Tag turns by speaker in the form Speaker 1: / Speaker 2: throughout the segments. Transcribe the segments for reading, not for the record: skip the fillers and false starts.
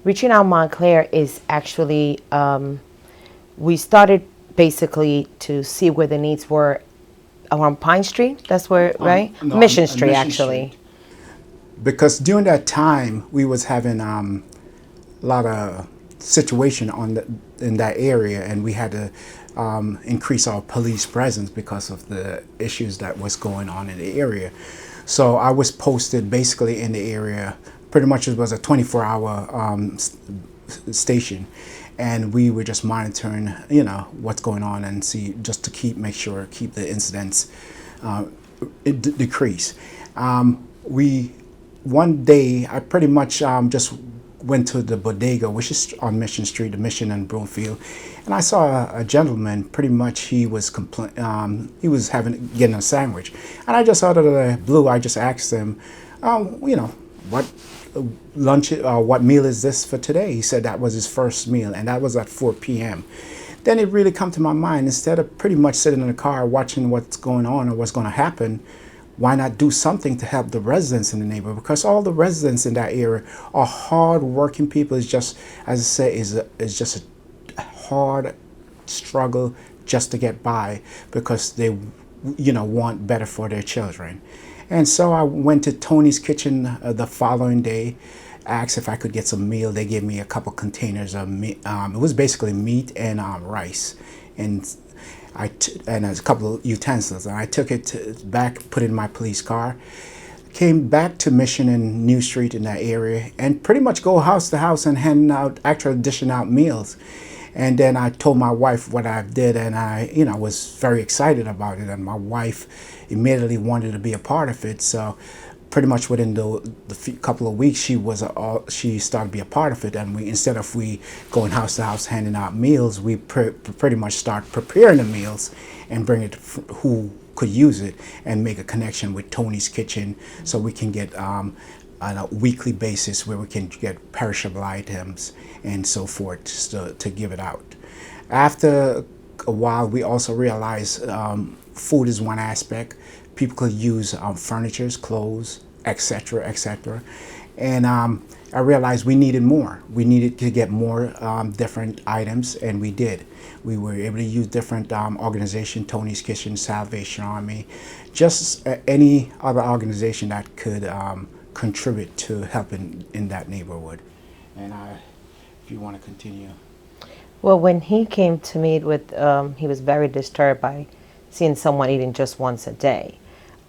Speaker 1: Reaching Out Montclair is actually, we started basically to see where the needs were around Pine Street. That's where, right?
Speaker 2: No,
Speaker 1: Mission
Speaker 2: on
Speaker 1: Street,
Speaker 2: Mission
Speaker 1: actually.
Speaker 2: Street. Because during that time we was having a lot of situation in that area, and we had to increase our police presence because of the issues that was going on in the area. So I was posted basically in the area. Pretty much it was a 24-hour station, and we were just monitoring, what's going on, and see just to keep the incidents uh, decrease. We One day I pretty much just went to the bodega, which is on Mission Street, the Mission and Broomfield, and I saw a gentleman. Pretty much he was he was getting a sandwich, and I just out of the blue, I just asked him, what lunch, what meal is this for today? He said that was his first meal, and that was at 4 p.m. Then it really come to my mind, instead of pretty much sitting in the car watching what's going on or what's going to happen, why not do something to help the residents in the neighborhood? Because all the residents in that area are hard working people. It's just, as I say, is just a hard struggle just to get by, because they want better for their children. And so I went to Tony's Kitchen the following day, asked if I could get some meal. They gave me a couple containers of meat. It was basically meat and rice, and and a couple of utensils. And I took it back, put it in my police car, came back to Mission and New Street in that area, and pretty much go house to house and handing out, actually dishing out meals. And then I told my wife what I did, and I, was very excited about it. And my wife immediately wanted to be a part of it. So pretty much within the couple of weeks, she started to be a part of it. And instead of we going house to house handing out meals, we pretty much start preparing the meals and bring it to who could use it, and make a connection with Tony's Kitchen, so we can get on a weekly basis where we can get perishable items and so forth, to give it out. After a while, we also realized food is one aspect. People could use furnitures, clothes, etc., etc. And I realized we needed more. We needed to get more different items, and we did. We were able to use different organizations, Tony's Kitchen, Salvation Army, just any other organization that could contribute to helping in that neighborhood. And if you want to continue.
Speaker 1: Well, when he came to meet with, he was very disturbed by seeing someone eating just once a day.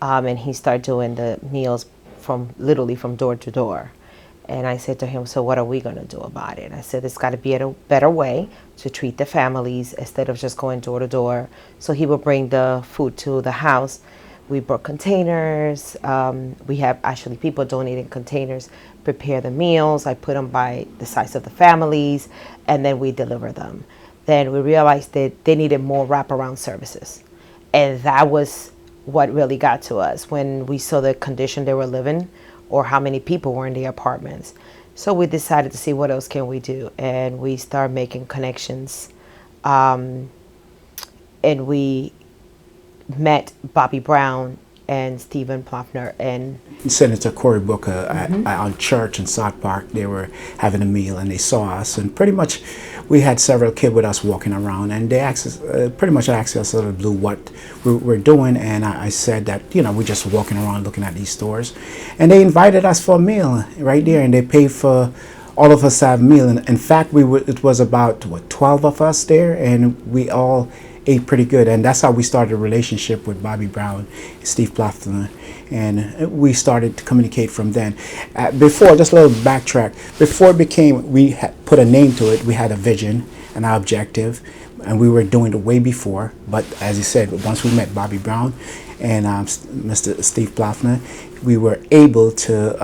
Speaker 1: And he started doing the meals literally from door to door. And I said to him, so what are we going to do about it? I said, there's got to be a better way to treat the families instead of just going door to door. So he would bring the food to the house. We brought containers. We have actually people donating containers, prepare the meals. I put them by the size of the families, and then we deliver them. Then we realized that they needed more wraparound services. And that was what really got to us when we saw the condition they were living, or how many people were in the apartments. So we decided to see what else can we do, and we started making connections. And we met Bobby Brown and Stephen Plofner and
Speaker 2: Senator Cory Booker on Church in South Park. They were having a meal, and they saw us, and pretty much we had several kids with us walking around, and they asked us, pretty much asked us out of the blue what we were doing, and I said that we're just walking around looking at these stores, and they invited us for a meal right there, and they paid for all of us to have a meal. And in fact, it was about 12 of us there, and we all ate pretty good, and that's how we started a relationship with Bobby Brown, Steve Plofner, and we started to communicate from then. Before, just a little backtrack, before it became, we had put a name to it, we had a vision, an objective, and we were doing it way before. But as you said, once we met Bobby Brown and Mr. Steve Plofner, we were able to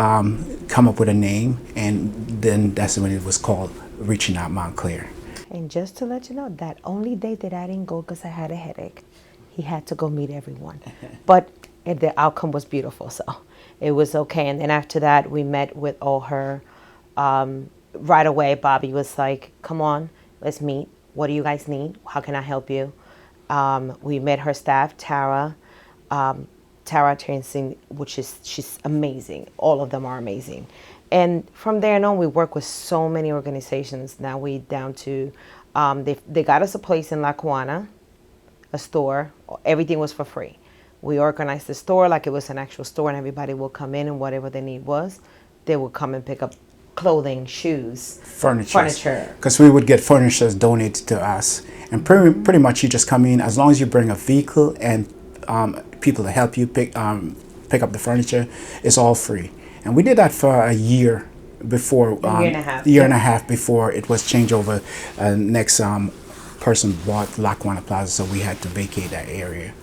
Speaker 2: come up with a name, and then that's when it was called Reaching Out Montclair.
Speaker 1: And just to let you know, that only day that I didn't go because I had a headache, he had to go meet everyone. But the outcome was beautiful, so it was okay. And then after that, we met with all her. Right away, Bobby was like, come on, let's meet. What do you guys need? How can I help you? We met her staff, Tara. Tara Trancing, she's amazing. All of them are amazing. And from there on, we work with so many organizations. Now we down to, they got us a place in La Juana, a store. Everything was for free. We organized the store like it was an actual store, and everybody will come in and whatever their need was, they would come and pick up clothing, shoes, furniture.
Speaker 2: Because we would get furniture donated to us, and pretty much you just come in as long as you bring a vehicle and people to help you pick up the furniture. It's all free, and we did that for a year before
Speaker 1: A year and a half.
Speaker 2: year and a half before it was changed over. Next person bought Lackawanna Plaza, so we had to vacate that area.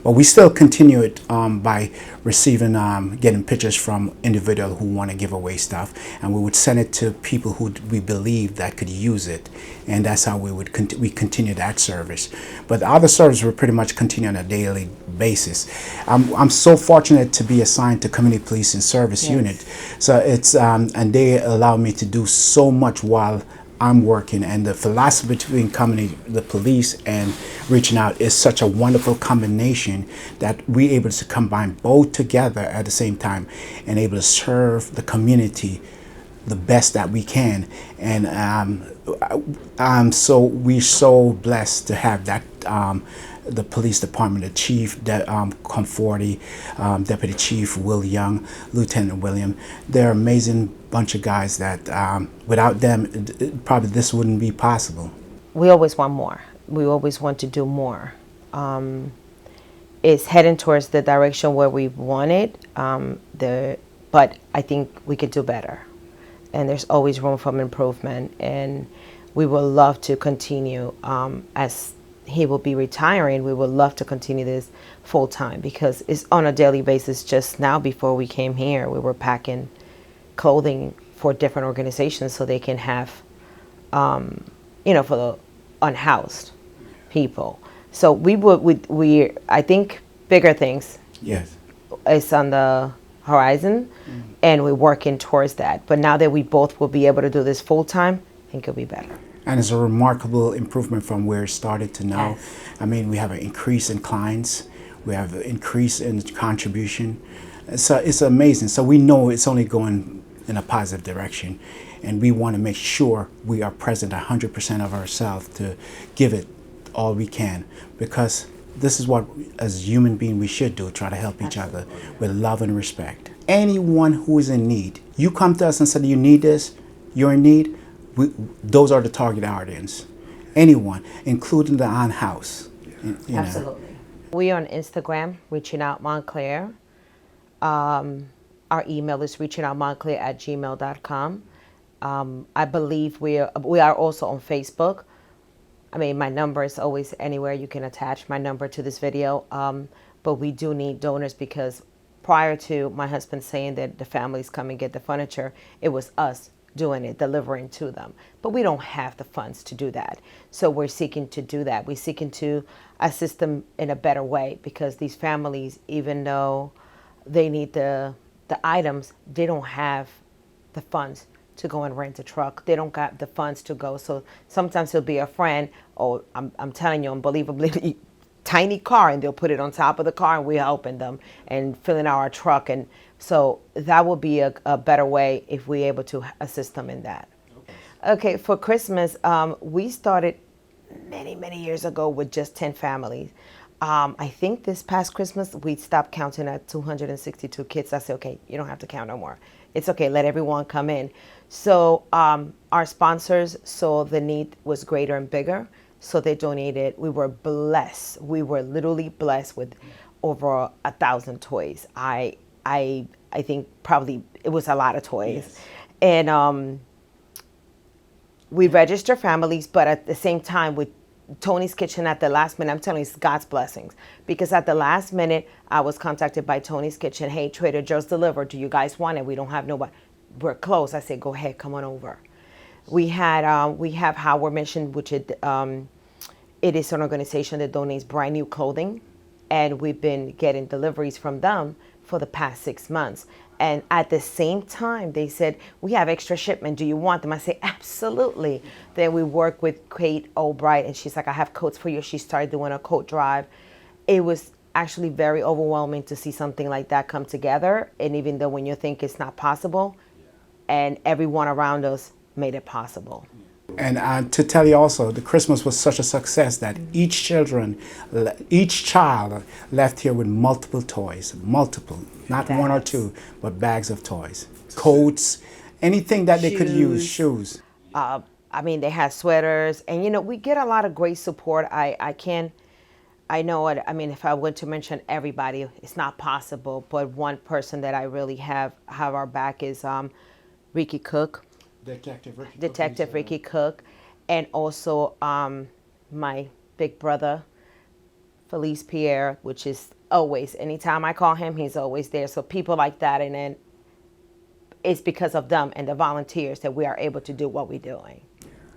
Speaker 2: But we still continue it by receiving, getting pictures from individuals who want to give away stuff, and we would send it to people who we believe that could use it, and that's how we would we continue that service. But the other service will pretty much continue on a daily basis. I'm so fortunate to be assigned to Community Policing Service Unit, so it's and they allow me to do so much while I'm working, and the philosophy between the police and reaching out is such a wonderful combination that we're able to combine both together at the same time and able to serve the community the best that we can. And we're so blessed to have that. The police department, the chief, Conforti, Deputy Chief Will Young, Lieutenant William. They're an amazing bunch of guys that without them, probably this wouldn't be possible.
Speaker 1: We always want more. We always want to do more. It's heading towards the direction where we want it, but I think we could do better. And there's always room for improvement. And we would love to continue as he will be retiring. We would love to continue this full time because it's on a daily basis. Just now before we came here, we were packing clothing for different organizations so they can have, for the unhoused people. So I think bigger things.
Speaker 2: Yes.
Speaker 1: Is on the horizon, and we're working towards that. But now that we both will be able to do this full time, I think it'll be better.
Speaker 2: And it's a remarkable improvement from where it started to now.
Speaker 1: Yes.
Speaker 2: I mean, we have an increase in clients. We have an increase in contribution. So it's amazing. So we know it's only going in a positive direction. And we want to make sure we are present 100% of ourselves to give it all we can. Because this is what, as human beings, we should do, try to help each other with love and respect. Anyone who is in need, you come to us and say you need this, you're in need, those are the target audience. Anyone, including the on-house.
Speaker 1: Absolutely. We are on Instagram, Reaching Out Montclair. Our email is reachingoutmontclair@gmail.com. I believe we are also on Facebook. I mean, my number is always anywhere. You can attach my number to this video. But we do need donors because prior to my husband saying that the families come and get the furniture, it was us doing it, delivering to them. But we don't have the funds to do that. So we're seeking to do that. We're seeking to assist them in a better way because these families, even though they need the items, they don't have the funds to go and rent a truck. They don't got the funds to go. So sometimes it'll be a friend, or I'm telling you, unbelievably tiny car, and they'll put it on top of the car and we're helping them and filling our truck. And so that would be a better way if we're able to assist them in that. Okay, for Christmas, we started many years ago with just 10 families. I think this past Christmas, we stopped counting at 262 kids. I said, okay, you don't have to count no more. It's okay, let everyone come in. So our sponsors saw the need was greater and bigger, so they donated. We were blessed. We were literally blessed with over 1,000 toys. I think probably it was a lot of toys. Yes. And we register families, but at the same time with Tony's Kitchen at the last minute, I'm telling you, it's God's blessings. Because at the last minute, I was contacted by Tony's Kitchen. Hey, Trader Joe's delivered. Do you guys want it? We don't have nobody. We're closed. I said, go ahead, come on over. We have Howard Mission, which it is an organization that donates brand new clothing. And we've been getting deliveries from them for the past 6 months. And at the same time, they said, we have extra shipment. Do you want them? I say, absolutely. Then we work with Kate Albright, and she's like, I have coats for you. She started doing a coat drive. It was actually very overwhelming to see something like that come together. And even though when you think it's not possible, and everyone around us made it possible.
Speaker 2: And to tell you also, the Christmas was such a success that each child left here with multiple toys, multiple, not one or
Speaker 1: Bags.
Speaker 2: two, but bags of toys, coats, anything that they could use, shoes.
Speaker 1: I mean, they had sweaters, and we get a lot of great support. I know it. I mean, if I were to mention everybody, it's not possible. But one person that I really have our back is Ricky Cook, Detective Ricky Cook, and also my big brother, Felice Pierre, which is always, anytime I call him, he's always there. So people like that, and then it's because of them and the volunteers that we are able to do what we're doing.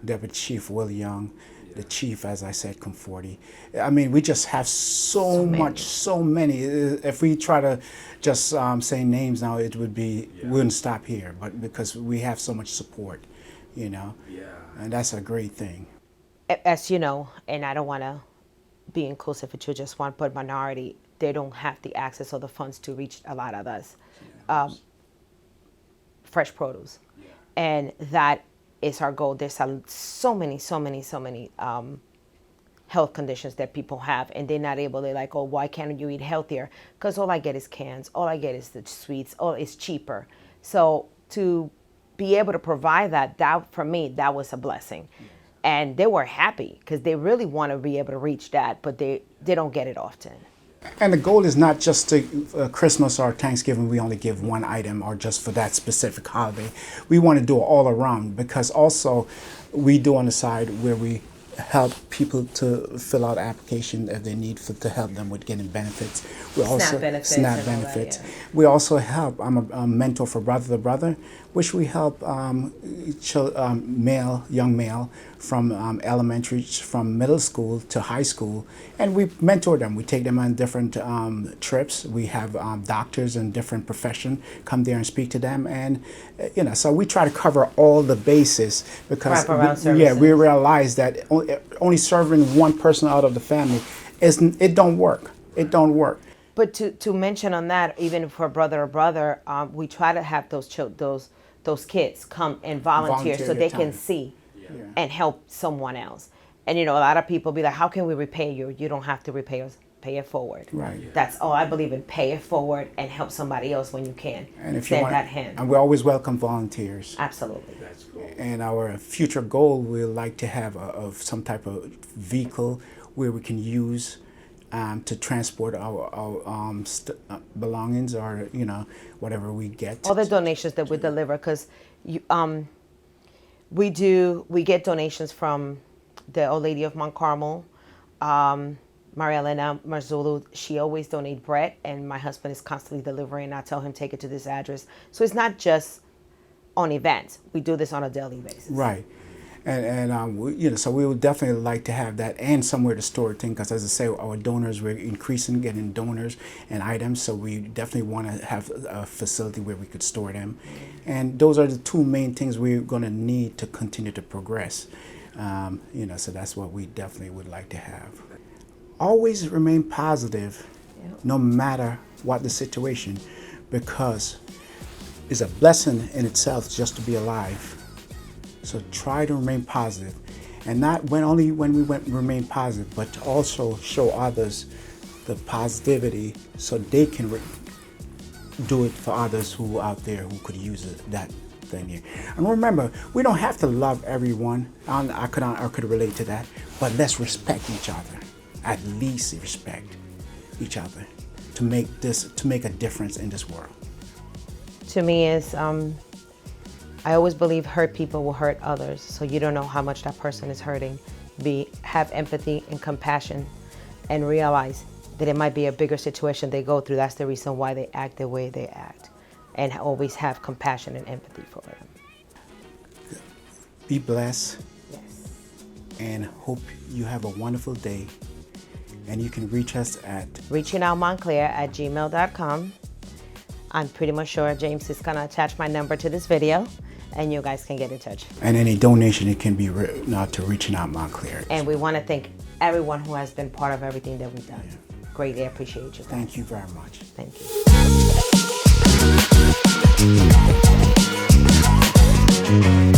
Speaker 2: Deputy Chief Will Young, the chief, as I said, Conforti. I mean, we just have so many. If we try to just say names now, it would be, we wouldn't stop here, but because we have so much support, and that's a great thing.
Speaker 1: As you know, and I don't want to be inclusive to just one, but minority, they don't have the access or the funds to reach a lot of us. Fresh produce. And that is our goal. There's so many health conditions that people have, and they're not able. They're like, oh, why can't you eat healthier? Because all I get is cans. All I get is the sweets. Oh, it's cheaper. So to be able to provide that for me, that was a blessing. And they were happy because they really want to be able to reach that, but they don't get it often.
Speaker 2: And the goal is not just to Christmas or Thanksgiving, we only give one item or just for that specific holiday. We want to do it all around, because also we do on the side where we help people to fill out application if they need to help them with getting benefits. We also SNAP benefits.
Speaker 1: That, yeah.
Speaker 2: We also help. I'm a mentor for Brother to Brother, which we help young male from elementary, from middle school to high school, and we mentor them. We take them on different trips. We have doctors in different profession come there and speak to them, and so we try to cover all the bases, because we realize that only serving one person out of the family it don't work. It don't work.
Speaker 1: But to mention on that, even for Brother or Brother, we try to have those kids come and volunteer so they can see and help someone else. And a lot of people be like, how can we repay you? You don't have to repay us. Pay it forward.
Speaker 2: Right.
Speaker 1: That's all I believe in. Pay it forward and help somebody else when you can.
Speaker 2: And if
Speaker 1: Extend that hand.
Speaker 2: And we always welcome volunteers.
Speaker 1: Absolutely.
Speaker 3: That's cool.
Speaker 2: And our future goal, we'd like to have some type of vehicle where we can use to transport our belongings, or whatever we get.
Speaker 1: All the donations that we deliver, because we get donations from the Old Lady of Mount Carmel, Maria Elena Marzulu. She always donates bread, and my husband is constantly delivering. I tell him, take it to this address. So it's not just on events. We do this on a daily basis.
Speaker 2: Right. And so we would definitely like to have that and somewhere to store things, because as I say, our donors, we're increasing getting donors and items, so we definitely want to have a facility where we could store them. And those are the two main things we're going to need to continue to progress. So that's what we definitely would like to have. Always remain positive, no matter what the situation, because it's a blessing in itself just to be alive. So try to remain positive, and not only when we remain positive, but to also show others the positivity, so they can do it for others who out there who could use that thing here. And remember, we don't have to love everyone. I could relate to that, but let's respect each other. At least respect each other to make a difference in this world.
Speaker 1: To me, is I always believe hurt people will hurt others, so you don't know how much that person is hurting. Have empathy and compassion, and realize that it might be a bigger situation they go through. That's the reason why they act the way they act, and always have compassion and empathy for them.
Speaker 2: Be blessed.
Speaker 1: Yes.
Speaker 2: And hope you have a wonderful day. And you can reach us at
Speaker 1: reachingoutmontclair@gmail.com. I'm pretty much sure James is gonna attach my number to this video, and you guys can get in touch.
Speaker 2: And any donation, it can be written out to Reaching Out Montclair.
Speaker 1: And we want to thank everyone who has been part of everything that we've done. Greatly appreciate you guys.
Speaker 2: Thank you very much.
Speaker 1: Thank you.
Speaker 2: you.